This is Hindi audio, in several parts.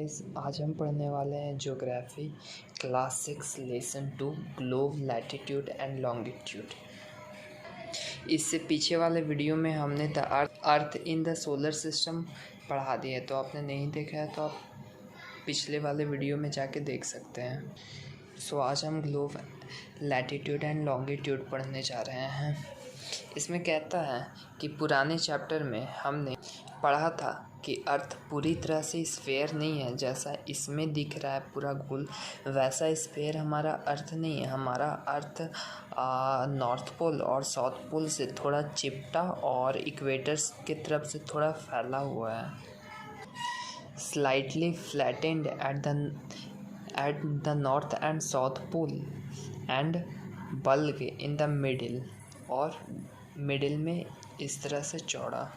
गाइस, आज हम पढ़ने वाले हैं geography class 6 lesson 2 globe latitude and longitude. इससे पीछे वाले वीडियो में हमने the earth in the solar system पढ़ा दिया है, तो आपने नहीं देखा है तो आप पिछले वाले वीडियो में जाके देख सकते हैं। सो आज हम ग्लोब लैटिट्यूड एंड लॉन्गिट्यूड पढ़ने जा रहे हैं। इसमें कहता है कि पुराने चैप्टर में हमने पढ़ा था कि अर्थ पूरी तरह से स्फेयर नहीं है, जैसा इसमें दिख रहा है पूरा गोल, वैसा स्फेयर हमारा अर्थ नहीं है। हमारा अर्थ नॉर्थ पोल और साउथ पोल से थोड़ा चिपटा और इक्वेटर्स की तरफ से थोड़ा फैला हुआ है। Slightly flattened at the north and south pole and bulk in the middle, और मिडिल में इस तरह से चौड़ा।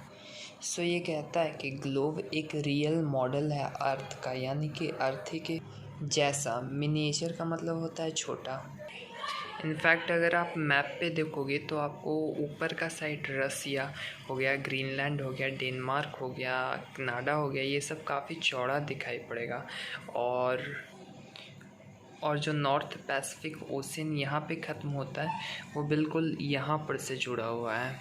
सो ये कहता है कि ग्लोब एक रियल मॉडल है अर्थ का, यानी कि अर्थ के जैसा। मिनिएचर का मतलब होता है छोटा। इनफैक्ट अगर आप मैप पे देखोगे तो आपको ऊपर का साइड रसिया हो गया, ग्रीनलैंड हो गया, डेनमार्क हो गया, कनाडा हो गया, ये सब काफ़ी चौड़ा दिखाई पड़ेगा। और जो नॉर्थ पैसिफिक ओशन यहाँ पे ख़त्म होता है वो बिल्कुल यहाँ पर से जुड़ा हुआ है।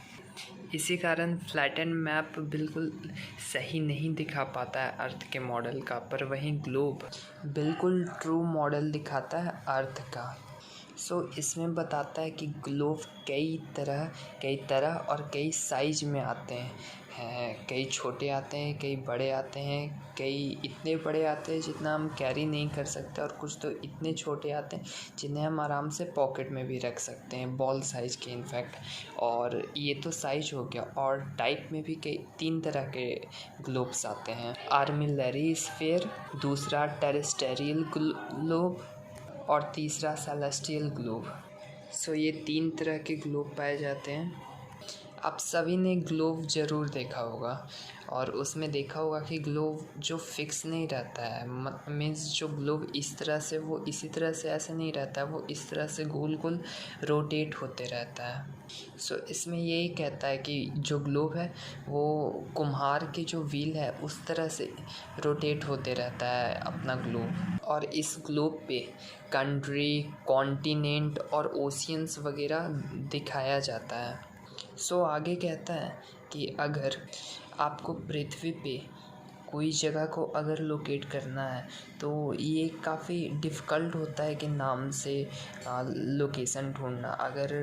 इसी कारण फ्लैटन मैप बिल्कुल सही नहीं दिखा पाता है अर्थ के मॉडल का, पर वहीं ग्लोब बिल्कुल ट्रू मॉडल दिखाता है अर्थ का। सो इसमें बताता है कि ग्लोब कई तरह और कई साइज में आते हैं। कई छोटे आते हैं, कई बड़े आते हैं, कई इतने बड़े आते हैं जितना हम कैरी नहीं कर सकते, और कुछ तो इतने छोटे आते हैं जिन्हें हम आराम से पॉकेट में भी रख सकते हैं, बॉल साइज़ के इनफैक्ट। और ये तो साइज हो गया, और टाइप में भी कई 3 तरह के ग्लोब्स आते हैं। आर्मिलरी स्फीयर, दूसरा टेरेस्टेरियल ग्लोब और तीसरा सेलेस्टियल ग्लोब। सो ये 3 तरह के ग्लोब पाए जाते हैं। आप सभी ने ग्लोब ज़रूर देखा होगा, और उसमें देखा होगा कि ग्लोब जो फिक्स नहीं रहता है, मीन्स जो ग्लोब इस तरह से वो इसी तरह से ऐसे नहीं रहता है, वो इस तरह से गोल गोल रोटेट होते रहता है। सो इसमें यही कहता है कि जो ग्लोब है वो कुम्हार की जो व्हील है उस तरह से रोटेट होते रहता है अपना ग्लोब। और इस ग्लोब पे कंट्री, कॉन्टिनेंट और ओशियंस वगैरह दिखाया जाता है। सो आगे कहता है कि अगर आपको पृथ्वी पे कोई जगह को अगर लोकेट करना है तो ये काफ़ी डिफ़िकल्ट होता है कि नाम से लोकेशन ढूंढना। अगर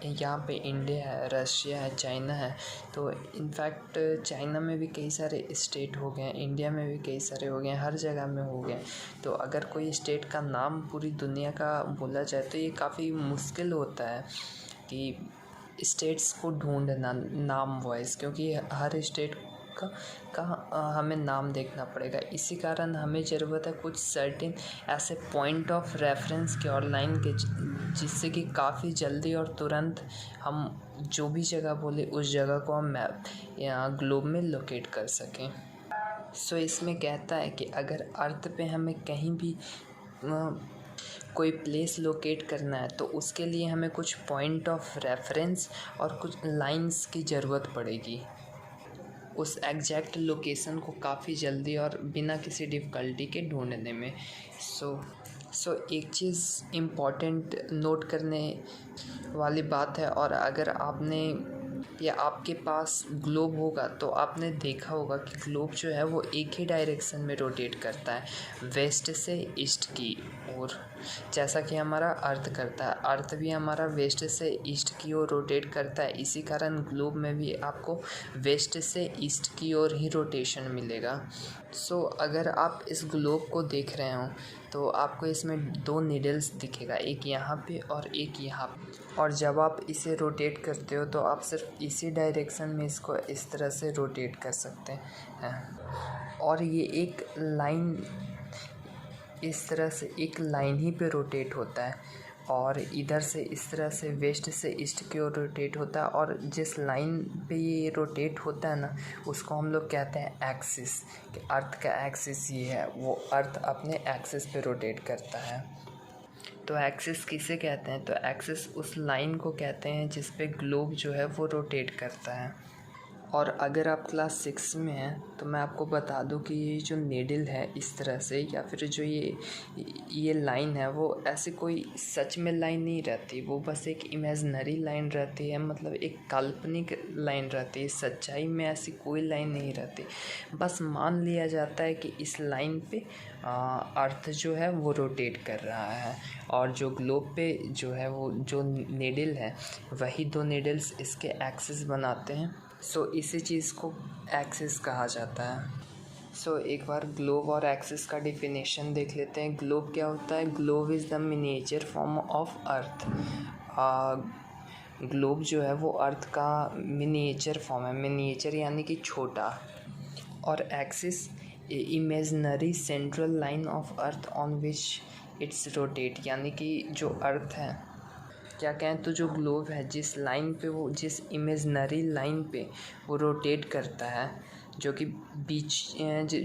यहाँ पे इंडिया है, रशिया है, चाइना है, तो इनफैक्ट चाइना में भी कई सारे स्टेट हो गए, इंडिया में भी कई सारे हो गए, हर जगह में हो गए। तो अगर कोई स्टेट का नाम पूरी दुनिया का बोला जाए तो ये काफ़ी मुश्किल होता है कि स्टेट्स को ढूंढना नाम वाइज, क्योंकि हर स्टेट का हमें नाम देखना पड़ेगा। इसी कारण हमें ज़रूरत है कुछ सर्टेन ऐसे पॉइंट ऑफ रेफरेंस के और लाइन के, जिससे कि काफ़ी जल्दी और तुरंत हम जो भी जगह बोले उस जगह को हम मैप या ग्लोब में लोकेट कर सकें। सो इसमें कहता है कि अगर अर्थ पे हमें कहीं भी कोई प्लेस लोकेट करना है तो उसके लिए हमें कुछ पॉइंट ऑफ रेफरेंस और कुछ लाइंस की ज़रूरत पड़ेगी उस एग्जैक्ट लोकेशन को काफ़ी जल्दी और बिना किसी डिफ़िकल्टी के ढूंढने में। सो एक चीज़ इम्पॉर्टेंट नोट करने वाली बात है, और अगर आपने या आपके पास ग्लोब होगा तो आपने देखा होगा कि ग्लोब जो है वो एक ही डायरेक्शन में रोटेट करता है, वेस्ट से ईस्ट की ओर, जैसा कि हमारा अर्थ करता है। अर्थ भी हमारा वेस्ट से ईस्ट की ओर रोटेट करता है, इसी कारण ग्लोब में भी आपको वेस्ट से ईस्ट की ओर ही रोटेशन मिलेगा। सो अगर आप इस ग्लोब को देख रहे हो तो आपको इसमें 2 नीडल्स दिखेगा, एक यहाँ पे और एक यहाँ पे। और जब आप इसे रोटेट करते हो तो आप सिर्फ इसी डायरेक्शन में इसको इस तरह से रोटेट कर सकते हैं, और ये एक लाइन इस तरह से एक लाइन ही पे रोटेट होता है, और इधर से इस तरह से वेस्ट से ईस्ट की ओर रोटेट होता है। और जिस लाइन पे ये रोटेट होता है ना, उसको हम लोग कहते हैं एक्सिस, कि अर्थ का एक्सिस ये है, वो अर्थ अपने एक्सिस पे रोटेट करता है। तो एक्सिस किसे कहते हैं? तो एक्सिस उस लाइन को कहते हैं जिस पे ग्लोब जो है वो रोटेट करता है। और अगर आप क्लास 6 में हैं तो मैं आपको बता दूं कि ये जो नीडल है इस तरह से, या फिर जो ये लाइन है, वो ऐसे कोई सच में लाइन नहीं रहती, वो बस एक इमेजिनरी लाइन रहती है, मतलब एक काल्पनिक लाइन रहती है। सच्चाई में ऐसी कोई लाइन नहीं रहती, बस मान लिया जाता है कि इस लाइन पे अर्थ जो है वो रोटेट कर रहा है, और जो ग्लोब पे जो है वो जो नीडल है वही दो नीडल्स इसके एक्सिस बनाते हैं। सो इसी चीज़ को एक्सिस कहा जाता है। सो एक बार ग्लोब और एक्सिस का डिफिनेशन देख लेते हैं। ग्लोब क्या होता है? Globe is the miniature form of earth. Globe जो है वो अर्थ का मिनिएचर फॉर्म है। मिनिएचर यानी कि छोटा। और axis imaginary central line of earth on which it's rotate, यानी कि जो अर्थ है, क्या कहें तो जो ग्लोब है जिस लाइन पे वो, जिस इमेजिनरी लाइन पे वो रोटेट करता है, जो कि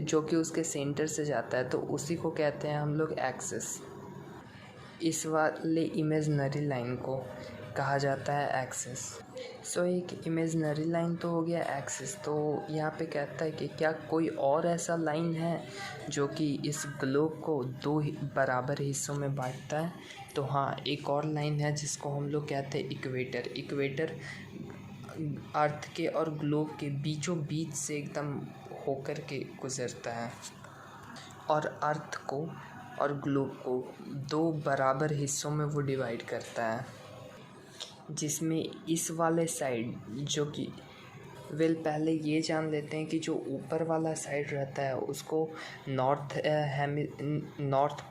जो कि उसके सेंटर से जाता है, तो उसी को कहते हैं हम लोग एक्सिस। इस वाले इमेजिनरी लाइन को कहा जाता है एक्सिस। सो एक इमेजिनरी लाइन तो हो गया एक्सिस। तो यहाँ पे कहता है कि क्या कोई और ऐसा लाइन है जो कि इस ग्लोब को दो बराबर हिस्सों में बांटता है? तो हाँ, एक और लाइन है जिसको हम लोग कहते हैं इक्वेटर। इक्वेटर अर्थ के और ग्लोब के बीचों बीच से एकदम होकर के गुजरता है, और अर्थ को और ग्लोब को दो बराबर हिस्सों में वो डिवाइड करता है, जिसमें इस वाले साइड जो कि पहले ये जान लेते हैं कि जो ऊपर वाला साइड रहता है उसको नॉर्थ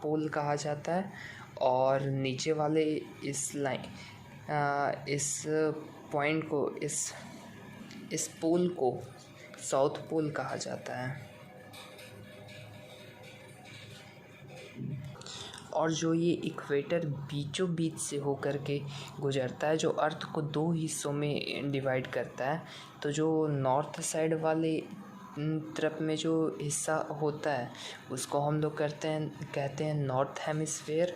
पोल कहा जाता है, और नीचे वाले इस पॉइंट को, इस पोल को साउथ पोल कहा जाता है। और जो ये इक्वेटर बीचों बीच से होकर के गुजरता है, जो अर्थ को दो हिस्सों में डिवाइड करता है, तो जो नॉर्थ साइड वाले तरफ में जो हिस्सा होता है उसको हम लोग कहते हैं नॉर्थ हेमिस्फेयर,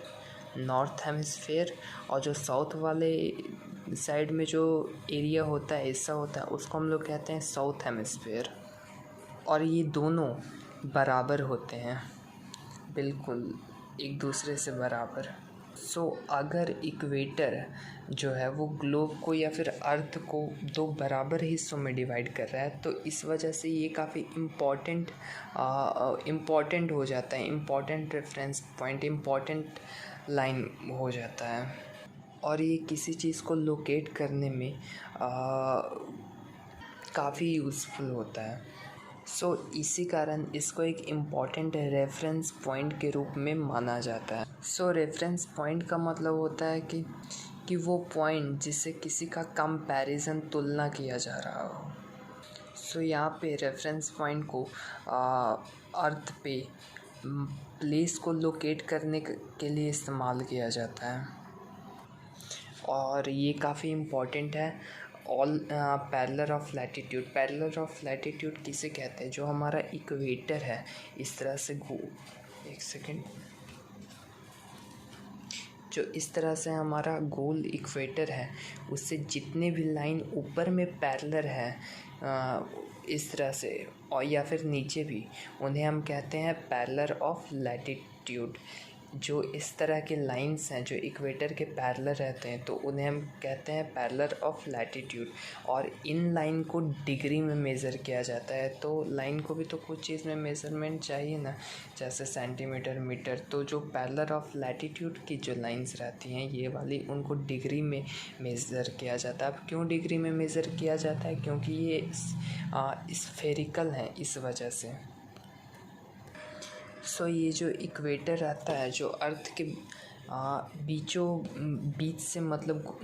और जो साउथ वाले साइड में जो एरिया होता है, हिस्सा होता है, उसको हम लोग कहते हैं साउथ हेमिस्फेयर। और ये दोनों बराबर होते हैं, बिल्कुल एक दूसरे से बराबर। सो अगर इक्वेटर जो है वो ग्लोब को या फिर अर्थ को दो बराबर हिस्सों में डिवाइड कर रहा है, तो इस वजह से ये काफ़ी इम्पॉर्टेंट हो जाता है, important reference point, important line हो जाता है, और ये किसी चीज़ को लोकेट करने में काफ़ी यूज़फुल होता है। सो इसी कारण इसको एक इम्पॉर्टेंट रेफरेंस पॉइंट के रूप में माना जाता है। सो रेफरेंस पॉइंट का मतलब होता है कि वो पॉइंट जिससे किसी का कंपैरिजन, तुलना किया जा रहा हो। सो यहाँ पे रेफरेंस पॉइंट को अर्थ पे प्लेस को लोकेट करने के लिए इस्तेमाल किया जाता है, और ये काफ़ी इम्पॉर्टेंट है। Parallel of latitude. Parallel of latitude किसे कहते हैं? जो हमारा इक्वेटर है इस तरह से एक सेकेंड, जो इस तरह से हमारा गोल इक्वेटर है, उससे जितने भी लाइन ऊपर में पैरेलल है इस तरह से, और या फिर नीचे भी, उन्हें हम कहते हैं पैरेलल ऑफ लैटिट्यूड। जो इस तरह के लाइंस हैं जो इक्वेटर के पैरेलल रहते हैं, तो उन्हें हम कहते हैं पैरेलल ऑफ लैटिट्यूड। और इन लाइन को डिग्री में मेज़र किया जाता है, तो लाइन को भी तो कुछ चीज़ में मेज़रमेंट चाहिए ना, जैसे सेंटीमीटर, मीटर। तो जो पैरेलल ऑफ लैटिट्यूड की जो लाइंस रहती हैं ये वाली, उनको डिग्री में मेज़र किया जाता है। अब क्यों डिग्री में मेज़र किया जाता है? क्योंकि ये स्फेरिकल हैं, इस वजह से। सो ये जो इक्वेटर रहता है, जो अर्थ के बीचों बीच से मतलब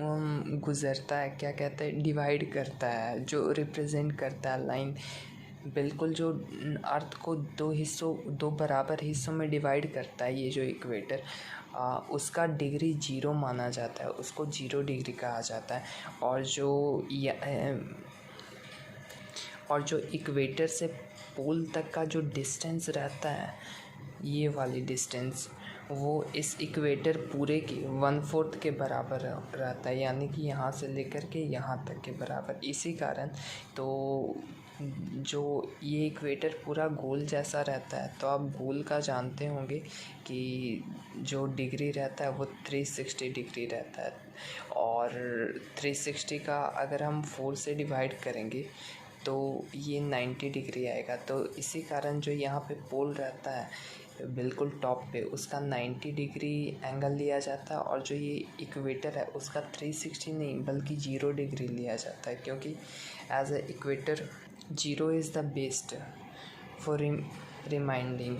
गुज़रता है, क्या कहते हैं, डिवाइड करता है, जो रिप्रेजेंट करता है लाइन, बिल्कुल जो अर्थ को दो बराबर हिस्सों में डिवाइड करता है, ये जो इक्वेटर, उसका डिग्री 0 माना जाता है, उसको 0 डिग्री कहा जाता है। और जो इक्वेटर से पोल तक का जो डिस्टेंस रहता है, ये वाली डिस्टेंस, वो इस इक्वेटर पूरे की 1/4 के बराबर रहता है, यानी कि यहाँ से लेकर के यहाँ तक के बराबर। इसी कारण तो जो ये इक्वेटर पूरा गोल जैसा रहता है, तो आप गोल का जानते होंगे कि जो डिग्री रहता है वो 360 डिग्री रहता है, और 360 का अगर हम 4 से डिवाइड करेंगे तो ये 90 डिग्री आएगा। तो इसी कारण जो यहाँ पे पोल रहता है बिल्कुल टॉप पे, उसका 90 डिग्री एंगल लिया जाता है, और जो ये इक्वेटर है उसका 360 नहीं बल्कि 0 डिग्री लिया जाता है, क्योंकि as a equator 0 is the best for reminding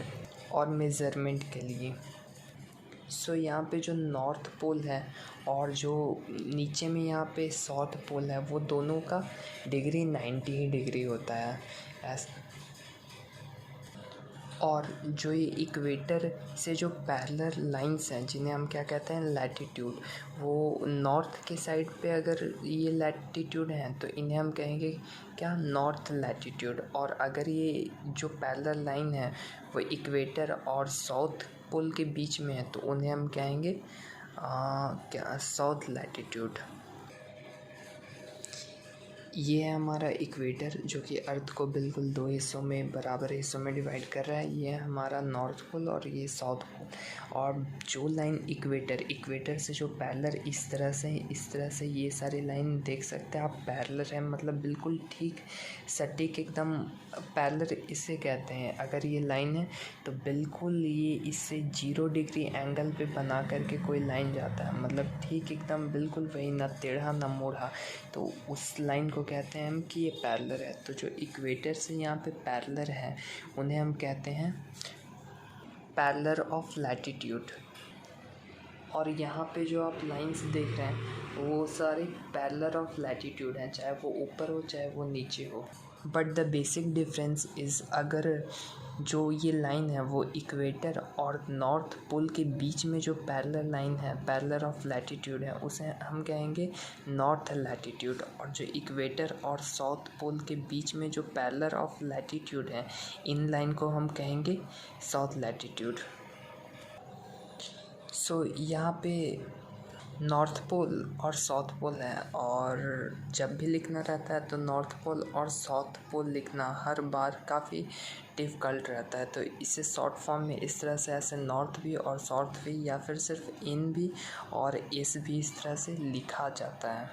और मेज़रमेंट के लिए। सो यहाँ पे जो नॉर्थ पोल है और जो नीचे में यहाँ पे साउथ पोल है, वो दोनों का डिग्री 90 ही डिग्री होता है और जो ये इक्वेटर से जो पैरेलल लाइंस हैं जिन्हें हम क्या कहते हैं लैटिट्यूड, वो नॉर्थ के साइड पे अगर ये लैटिट्यूड हैं तो इन्हें हम कहेंगे क्या नॉर्थ लैटिट्यूड, और अगर ये जो पैरेलल लाइन है वो इक्वेटर और साउथ पोल के बीच में है तो उन्हें हम कहेंगे क्या साउथ लैटिट्यूड। ये है हमारा इक्वेटर जो कि अर्थ को बिल्कुल 2 हिस्सों में बराबर हिस्सों में डिवाइड कर रहा है। ये है हमारा नॉर्थ पोल और ये साउथ पोल। और जो लाइन इक्वेटर से जो पैरेलल इस तरह से ये सारी लाइन देख सकते हैं आप, पैरेलल है मतलब बिल्कुल ठीक सटीक एकदम पैरेलल इसे कहते हैं। अगर ये लाइन है तो बिल्कुल ये इससे 0 डिग्री एंगल पे बना करके कोई लाइन जाता है, मतलब ठीक एकदम बिल्कुल वही, ना टेढ़ा ना मोड़ा, तो उस लाइन को कहते हैं हम कि ये पैरेलल है। तो जो इक्वेटर से यहाँ पे पैरेलल है उन्हें हम कहते हैं पैरेलल ऑफ लैटिट्यूड। और यहाँ पे जो आप लाइंस देख रहे हैं वो सारे पैरेलल ऑफ लैटिट्यूड हैं, चाहे वो ऊपर हो चाहे वो नीचे हो। But the basic difference is, अगर जो ये लाइन है वो इक्वेटर और नॉर्थ पोल के बीच में जो पैरेलल लाइन है, पैरेलल ऑफ लैटिट्यूड है, उसे हम कहेंगे नॉर्थ लैटिट्यूड। और जो इक्वेटर और साउथ पोल के बीच में जो पैरेलल ऑफ लैटिट्यूड है, इन लाइन को हम कहेंगे साउथ लैटिट्यूड। सो यहाँ पे नॉर्थ पोल और साउथ पोल है, और जब भी लिखना रहता है तो नॉर्थ पोल और साउथ पोल लिखना हर बार काफ़ी डिफ़िकल्ट रहता है। तो इसे शॉर्ट फॉर्म में इस तरह से ऐसे नॉर्थ भी और साउथ भी, या फिर सिर्फ इन भी और एस भी इस तरह से लिखा जाता है,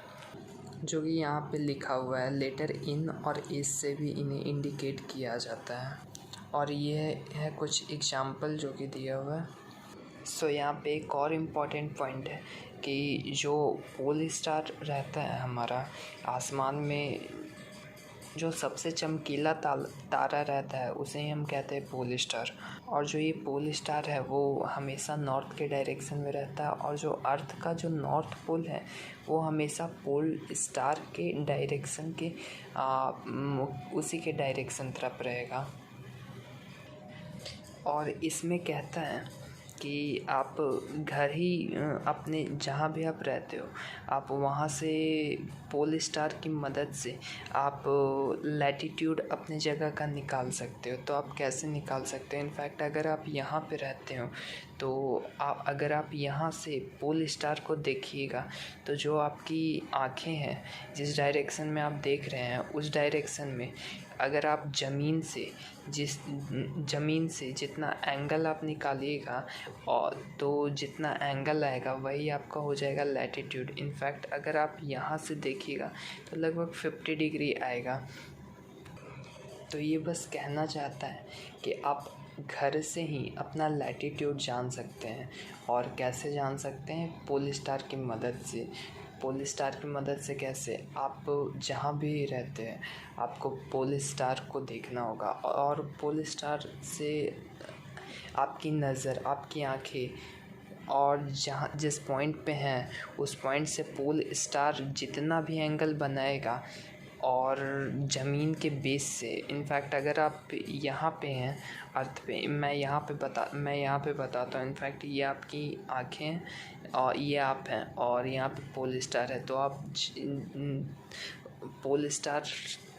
जो कि यहाँ पे लिखा हुआ है। लेटर इन और एस से भी इन्हें इंडिकेट किया जाता है। और ये है कुछ एग्जाम्पल जो कि दिया हुआ है। सो यहाँ पे एक और इम्पॉर्टेंट पॉइंट है कि जो पोल स्टार रहता है हमारा आसमान में, जो सबसे चमकीला तारा रहता है उसे हम कहते हैं पोल स्टार। और जो ये पोल स्टार है वो हमेशा नॉर्थ के डायरेक्शन में रहता है, और जो अर्थ का जो नॉर्थ पोल है वो हमेशा पोल स्टार के डायरेक्शन के उसी के डायरेक्शन तरफ रहेगा। और इसमें कहता है कि आप घर ही अपने जहाँ भी आप रहते हो, आप वहाँ से पोल स्टार की मदद से आप लैटिट्यूड अपने जगह का निकाल सकते हो। तो आप कैसे निकाल सकते हो? इनफैक्ट अगर आप यहाँ पे रहते हो तो अगर आप यहाँ से पोल स्टार को देखिएगा तो जो आपकी आँखें हैं जिस डायरेक्शन में आप देख रहे हैं उस डायरेक्शन में अगर आप ज़मीन से जितना एंगल आप निकालिएगा और तो जितना एंगल आएगा वही आपका हो जाएगा लैटिट्यूड। इनफैक्ट अगर आप यहाँ से देखिएगा तो लगभग 50 डिग्री आएगा। तो ये बस कहना चाहता है कि आप घर से ही अपना लैटिट्यूड जान सकते हैं। और कैसे जान सकते हैं? पोल स्टार की मदद से। पोल स्टार की मदद से कैसे? आप जहाँ भी रहते हैं आपको पोल स्टार को देखना होगा, और पोल स्टार से आपकी नज़र, आपकी आँखें और जहाँ जिस पॉइंट पे हैं उस पॉइंट से पोल स्टार जितना भी एंगल बनाएगा और ज़मीन के बेस से, इनफैक्ट अगर आप यहाँ पे हैं अर्थ पे, मैं यहाँ पे बताता हूँ। इनफैक्ट ये आपकी आँखें हैं और ये आप हैं और यहाँ पे पोल स्टार है। तो आप पोल स्टार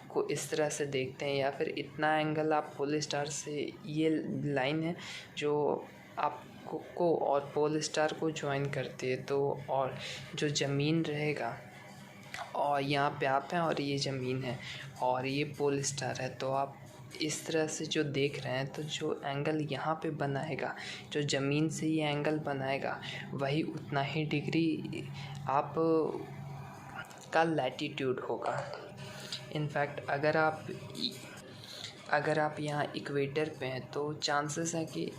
को इस तरह से देखते हैं, या फिर इतना एंगल आप पोल स्टार से, ये लाइन है जो आपको और पोल स्टार को ज्वाइन करती है, तो और जो ज़मीन रहेगा, और यहाँ पे आप हैं और ये ज़मीन है और ये पोल स्टार है, तो आप इस तरह से जो देख रहे हैं, तो जो एंगल यहाँ पे बनाएगा, जो ज़मीन से ये एंगल बनाएगा, वही उतना ही डिग्री आप का लैटीट्यूड होगा। इनफैक्ट अगर आप यहाँ इक्वेटर पे हैं तो चांसेस है कि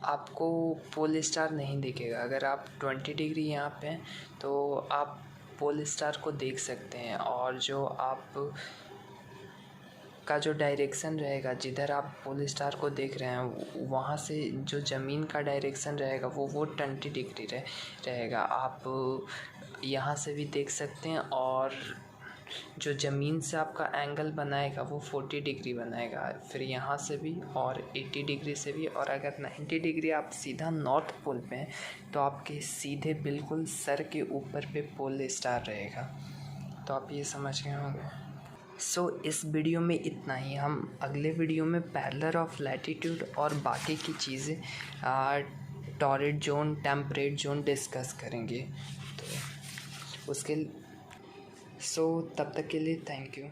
आपको पोल स्टार नहीं दिखेगा। अगर आप 20 डिग्री यहाँ पे हैं तो आप पोल स्टार को देख सकते हैं, और जो आप का जो डायरेक्शन रहेगा, जिधर आप पोल स्टार को देख रहे हैं, वहाँ से जो ज़मीन का डायरेक्शन रहेगा वो 20 डिग्री रहेगा। आप यहाँ से भी देख सकते हैं, और जो ज़मीन से आपका एंगल बनाएगा वो 40 डिग्री बनाएगा, फिर यहाँ से भी और 80 डिग्री से भी। और अगर 90 डिग्री आप सीधा नॉर्थ पोल पे हैं तो आपके सीधे बिल्कुल सर के ऊपर पे पोल स्टार रहेगा। तो आप ये समझ गए होंगे। सो इस वीडियो में इतना ही। हम अगले वीडियो में पैरेलल ऑफ लैटीट्यूड और बाकी की चीज़ें, torrid zone, temperate zone discuss करेंगे। तो उसके तब तक के लिए थैंक यू।